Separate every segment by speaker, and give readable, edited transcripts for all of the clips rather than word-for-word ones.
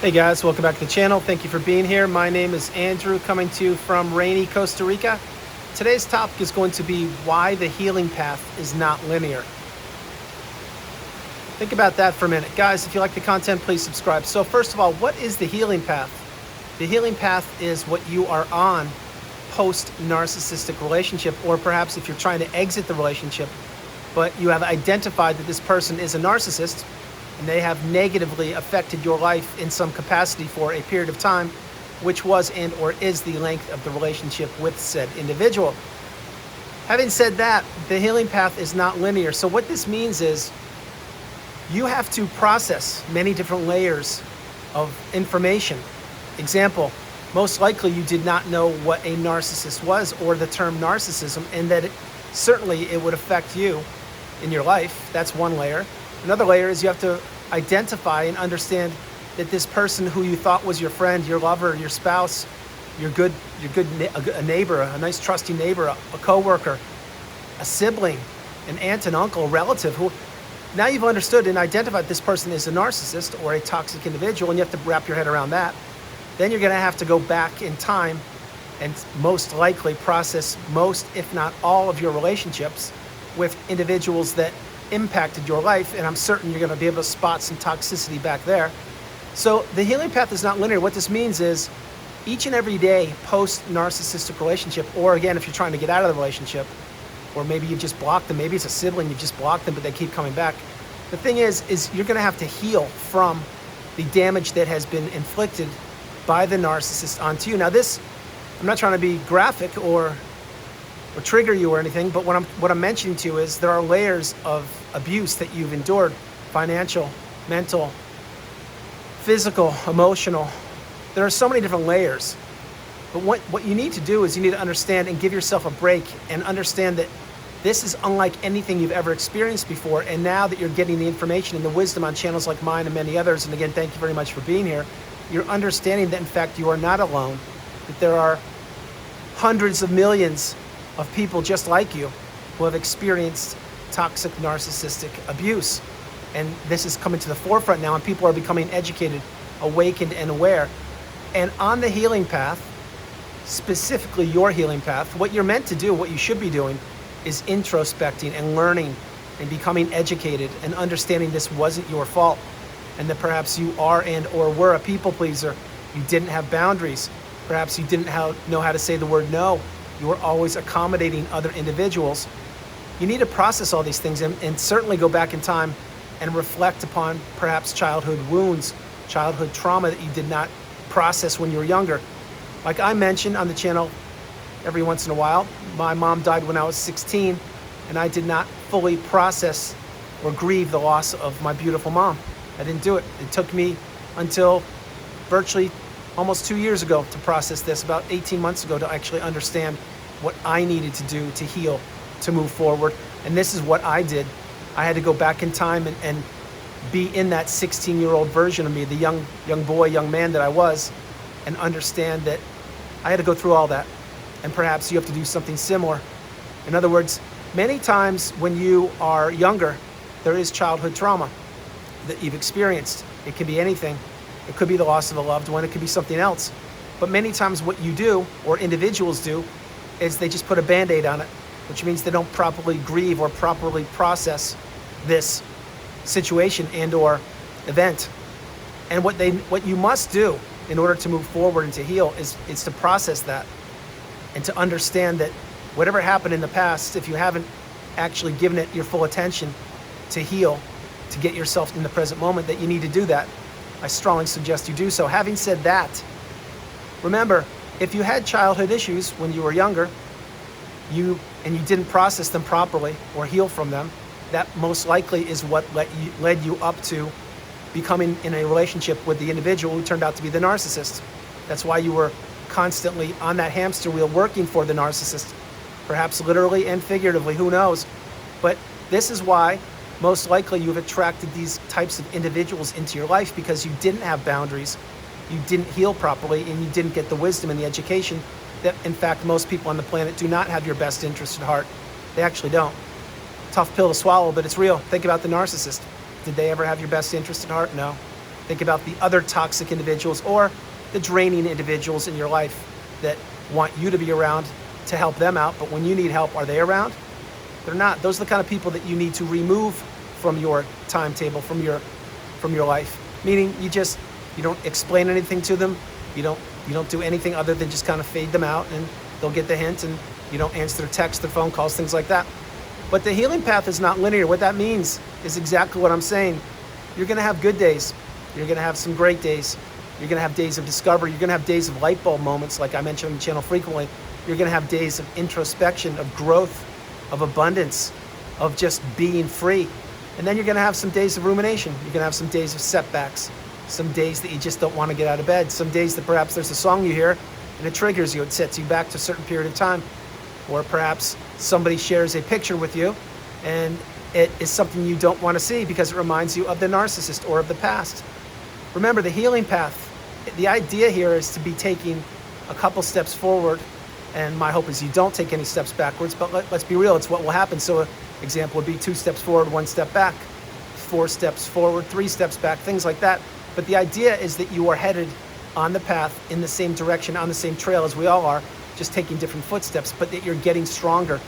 Speaker 1: Hey guys, welcome back to the channel. Thank you for being here. My name is Andrew, coming to you from rainy Costa Rica. Today's topic is going to be why the healing path is not linear. Think about that for a minute. Guys, if you like the content, please subscribe. So first of all, what is the healing path? The healing path is what you are on post-narcissistic relationship, or perhaps if you're trying to exit the relationship, but you have identified that this person is a narcissist, and they have negatively affected your life in some capacity for a period of time, which was and or is the length of the relationship with said individual. Having said that, the healing path is not linear. So what this means is you have to process many different layers of information. Example, most likely you did not know what a narcissist was or the term narcissism, and that certainly it would affect you in your life. That's one layer. Another layer is you have to identify and understand that this person who you thought was your friend, your lover, your spouse, a neighbor, a nice trusty neighbor, a coworker, a sibling, an aunt and uncle, a relative, who now you've understood and identified this person is a narcissist or a toxic individual, and you have to wrap your head around that. Then you're going to have to go back in time and most likely process most, if not all, of your relationships with individuals that impacted your life, and I'm certain you're going to be able to spot some toxicity back there. So the healing path is not linear. What this means is each and every day post-narcissistic relationship, or again, if you're trying to get out of the relationship, or maybe you just blocked them, maybe it's a sibling, you just blocked them, but they keep coming back. The thing is you're going to have to heal from the damage that has been inflicted by the narcissist onto you. Now this, I'm not trying to be graphic or trigger you or anything, but what I'm mentioning to you is there are layers of abuse that you've endured: financial, mental, physical, emotional. There are so many different layers. But what you need to do is you need to understand and give yourself a break and understand that this is unlike anything you've ever experienced before. And now that you're getting the information and the wisdom on channels like mine and many others, and again, thank you very much for being here, you're understanding that in fact you are not alone, that there are hundreds of millions of people just like you who have experienced toxic narcissistic abuse. And this is coming to the forefront now, and people are becoming educated, awakened, and aware. And on the healing path, specifically your healing path, what you're meant to do, what you should be doing, is introspecting and learning and becoming educated and understanding this wasn't your fault, and that perhaps you are and or were a people pleaser. You didn't have boundaries. Perhaps you didn't know how to say the word no. You were always accommodating other individuals. You need to process all these things and certainly go back in time and reflect upon perhaps childhood wounds, childhood trauma that you did not process when you were younger. Like I mentioned on the channel every once in a while, my mom died when I was 16, and I did not fully process or grieve the loss of my beautiful mom. I didn't do it. It took me until virtually almost 2 years ago to process this, about 18 months ago, to actually understand what I needed to do to heal, to move forward. And this is what I did. I had to go back in time and be in that 16-year-old version of me, the young boy, young man that I was, and understand that I had to go through all that. And perhaps you have to do something similar. In other words, many times when you are younger, there is childhood trauma that you've experienced. It can be anything. It could be the loss of a loved one. It could be something else. But many times what you do, or individuals do, is they just put a Band-Aid on it, which means they don't properly grieve or properly process this situation and or event. And what you must do in order to move forward and to heal is to process that and to understand that whatever happened in the past, if you haven't actually given it your full attention to heal, to get yourself in the present moment, that you need to do that. I strongly suggest you do so. Having said that, remember, if you had childhood issues when you were younger, you didn't process them properly or heal from them, that most likely is what led you up to becoming in a relationship with the individual who turned out to be the narcissist. That's why you were constantly on that hamster wheel working for the narcissist, perhaps literally and figuratively, who knows. But this is why most likely you've attracted these types of individuals into your life, because you didn't have boundaries, you didn't heal properly, and you didn't get the wisdom and the education that, in fact, most people on the planet do not have your best interest at heart. They actually don't. Tough pill to swallow, but it's real. Think about the narcissist. Did they ever have your best interest at heart? No. Think about the other toxic individuals or the draining individuals in your life that want you to be around to help them out. But when you need help, are they around? They're not. Those are the kind of people that you need to remove from your timetable, from your life. Meaning you don't explain anything to them. You don't do anything other than just kind of fade them out, and they'll get the hint, and you don't answer their texts, their phone calls, things like that. But the healing path is not linear. What that means is exactly what I'm saying. You're going to have good days. You're going to have some great days. You're going to have days of discovery. You're going to have days of light bulb moments, like I mentioned on the channel frequently. You're going to have days of introspection, of growth, of abundance, of just being free. And then you're going to have some days of rumination. You're going to have some days of setbacks, some days that you just don't want to get out of bed, some days that perhaps there's a song you hear and it triggers you. It sets you back to a certain period of time. Or perhaps somebody shares a picture with you and it is something you don't want to see because it reminds you of the narcissist or of the past. Remember, the healing path, the idea here is to be taking a couple steps forward, and my hope is you don't take any steps backwards, but let's be real, it's what will happen. So an example would be 2 steps forward, 1 step back, 4 steps forward, 3 steps back, things like that. But the idea is that you are headed on the path in the same direction, on the same trail as we all are, just taking different footsteps, but that you're getting stronger.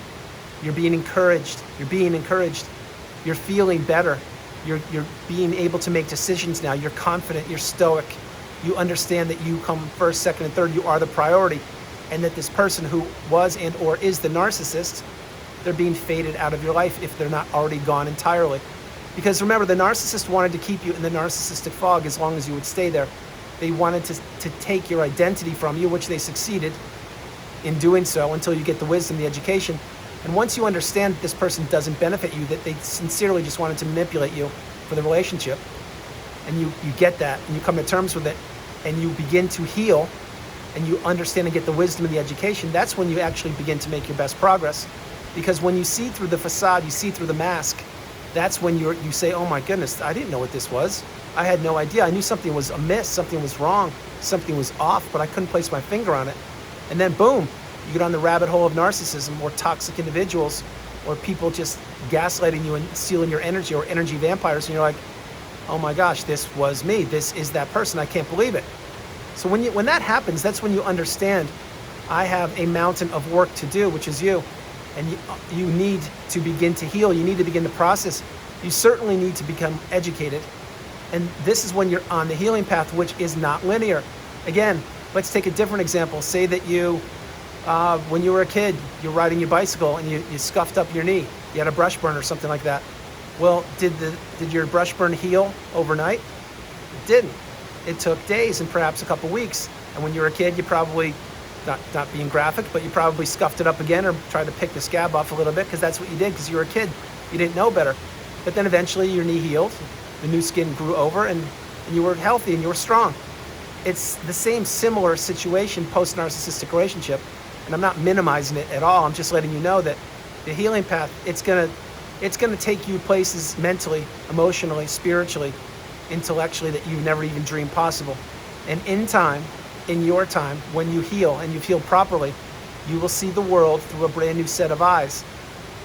Speaker 1: You're being encouraged. You're feeling better. You're being able to make decisions now. You're confident. You're stoic. You understand that you come first, second, and third. You are the priority. And that this person who was and or is the narcissist, they're being faded out of your life if they're not already gone entirely. Because remember, the narcissist wanted to keep you in the narcissistic fog as long as you would stay there. They wanted to take your identity from you, which they succeeded in doing so until you get the wisdom, the education. And once you understand that this person doesn't benefit you, that they sincerely just wanted to manipulate you for the relationship, and you get that, and you come to terms with it, and you begin to heal, and you understand and get the wisdom and the education, that's when you actually begin to make your best progress. Because when you see through the facade, you see through the mask, that's when you say, oh my goodness, I didn't know what this was. I had no idea. I knew something was amiss, something was wrong, something was off, but I couldn't place my finger on it. And then boom, you get on the rabbit hole of narcissism or toxic individuals or people just gaslighting you and stealing your energy, or energy vampires, and you're like, oh my gosh, this was me. This is that person. I can't believe it. So when that happens, that's when you understand, I have a mountain of work to do, which is you. And you need to begin to heal. You need to begin the process. You certainly need to become educated. And this is when you're on the healing path, which is not linear. Again, let's take a different example. Say that you, when you were a kid, you're riding your bicycle and you scuffed up your knee. You had a brush burn or something like that. Well, did your brush burn heal overnight? It didn't. It took days and perhaps a couple weeks. And when you were a kid, you probably, not being graphic, but you probably scuffed it up again or tried to pick the scab off a little bit because that's what you did because you were a kid. You didn't know better. But then eventually your knee healed, the new skin grew over, and you were healthy and you were strong. It's the same similar situation post-narcissistic relationship, and I'm not minimizing it at all. I'm just letting you know that the healing path, it's gonna take you places mentally, emotionally, spiritually, intellectually that you've never even dreamed possible. And in time, in your time, when you heal and you've healed properly, you will see the world through a brand new set of eyes.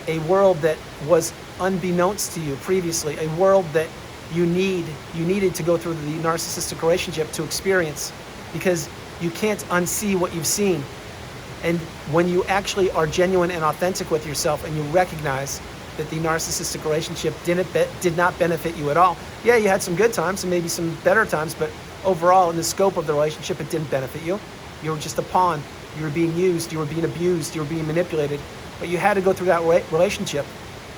Speaker 1: A world that was unbeknownst to you previously, a world that you needed to go through the narcissistic relationship to experience, because you can't unsee what you've seen. And when you actually are genuine and authentic with yourself and you recognize that the narcissistic relationship did not benefit you at all. Yeah, you had some good times and maybe some better times, but overall in the scope of the relationship, it didn't benefit you. You were just a pawn. You were being used, you were being abused, you were being manipulated. But you had to go through that relationship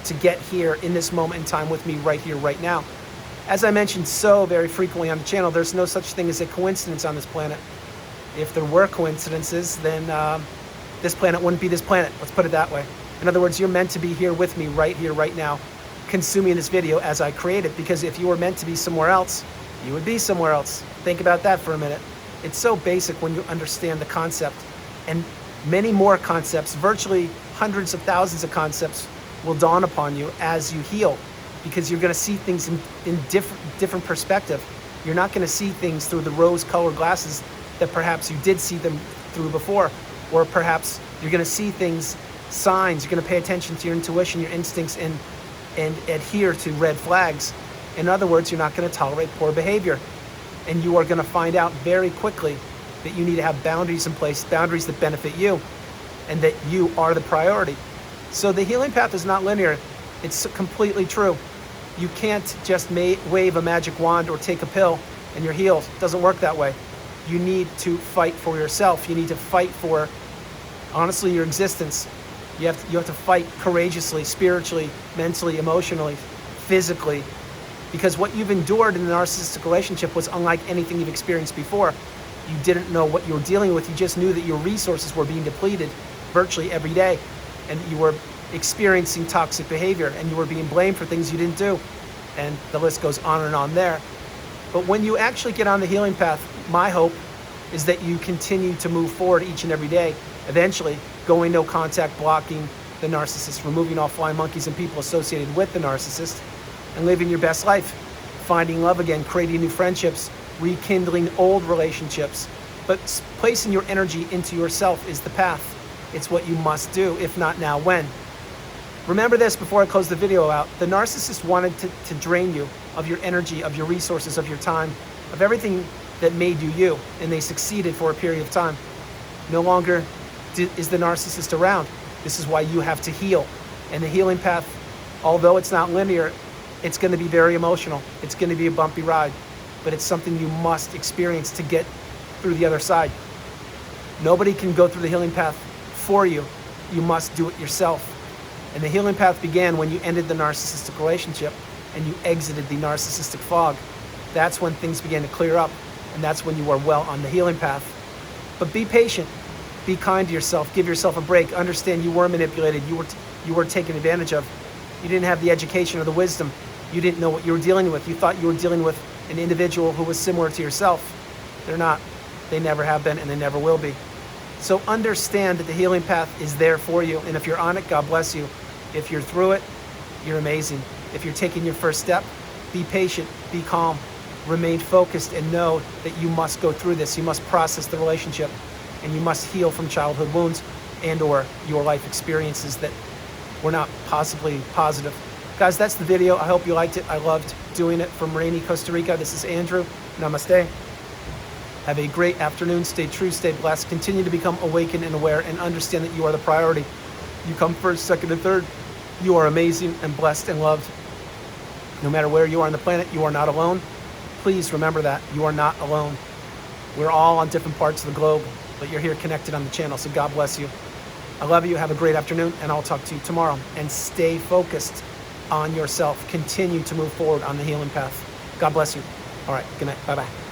Speaker 1: to get here in this moment in time with me right here, right now. As I mentioned so very frequently on the channel, there's no such thing as a coincidence on this planet. If there were coincidences, then this planet wouldn't be this planet. Let's put it that way. In other words, you're meant to be here with me right here, right now, consuming this video as I create it, because if you were meant to be somewhere else, you would be somewhere else. Think about that for a minute. It's so basic when you understand the concept, and many more concepts, virtually hundreds of thousands of concepts will dawn upon you as you heal, because you're going to see things in different perspective. You're not going to see things through the rose-colored glasses that perhaps you did see them through before, or perhaps you're going to see things, signs. You're going to pay attention to your intuition, your instincts, and adhere to red flags. In other words, you're not going to tolerate poor behavior. And you are going to find out very quickly that you need to have boundaries in place, boundaries that benefit you, and that you are the priority. So the healing path is not linear. It's completely true. You can't just wave a magic wand or take a pill and you're healed. It doesn't work that way. You need to fight for yourself. You need to fight for, honestly, your existence. You have to fight courageously, spiritually, mentally, emotionally, physically, because what you've endured in the narcissistic relationship was unlike anything you've experienced before. You didn't know what you were dealing with. You just knew that your resources were being depleted virtually every day, and you were experiencing toxic behavior, and you were being blamed for things you didn't do, and the list goes on and on there. But when you actually get on the healing path, my hope is that you continue to move forward each and every day, eventually going no contact, blocking the narcissist, removing all flying monkeys and people associated with the narcissist, and living your best life, finding love again, creating new friendships, rekindling old relationships. But placing your energy into yourself is the path. It's what you must do. If not now, when? Remember this before I close the video out. The narcissist wanted to drain you of your energy, of your resources, of your time, of everything that made you you, and they succeeded for a period of time. No longer is the narcissist around. This is why you have to heal. And the healing path, although it's not linear, it's going to be very emotional. It's going to be a bumpy ride, but it's something you must experience to get through the other side. Nobody can go through the healing path for you. You must do it yourself. And the healing path began when you ended the narcissistic relationship and you exited the narcissistic fog. That's when things began to clear up, and that's when you are well on the healing path. But be patient. Be kind to yourself. Give yourself a break. Understand you were manipulated. You were taken advantage of. You didn't have the education or the wisdom. You didn't know what you were dealing with. You thought you were dealing with an individual who was similar to yourself. They're not. They never have been, and they never will be. So understand that the healing path is there for you. And if you're on it, God bless you. If you're through it, you're amazing. If you're taking your first step, be patient, be calm, remain focused, and know that you must go through this. You must process the relationship, and you must heal from childhood wounds and or your life experiences that were not possibly positive. Guys, that's the video. I hope you liked it. I loved doing it from rainy Costa Rica. This is Andrew. Namaste. Have a great afternoon. Stay true, stay blessed. Continue to become awakened and aware, and understand that you are the priority. You come first, second, and third. You are amazing and blessed and loved. No matter where you are on the planet, you are not alone. Please remember that. You are not alone. We're all on different parts of the globe, but you're here connected on the channel, so God bless you. I love you. Have a great afternoon, and I'll talk to you tomorrow. And stay focused on yourself. Continue to move forward on the healing path. God bless you. All right. Good night. Bye-bye.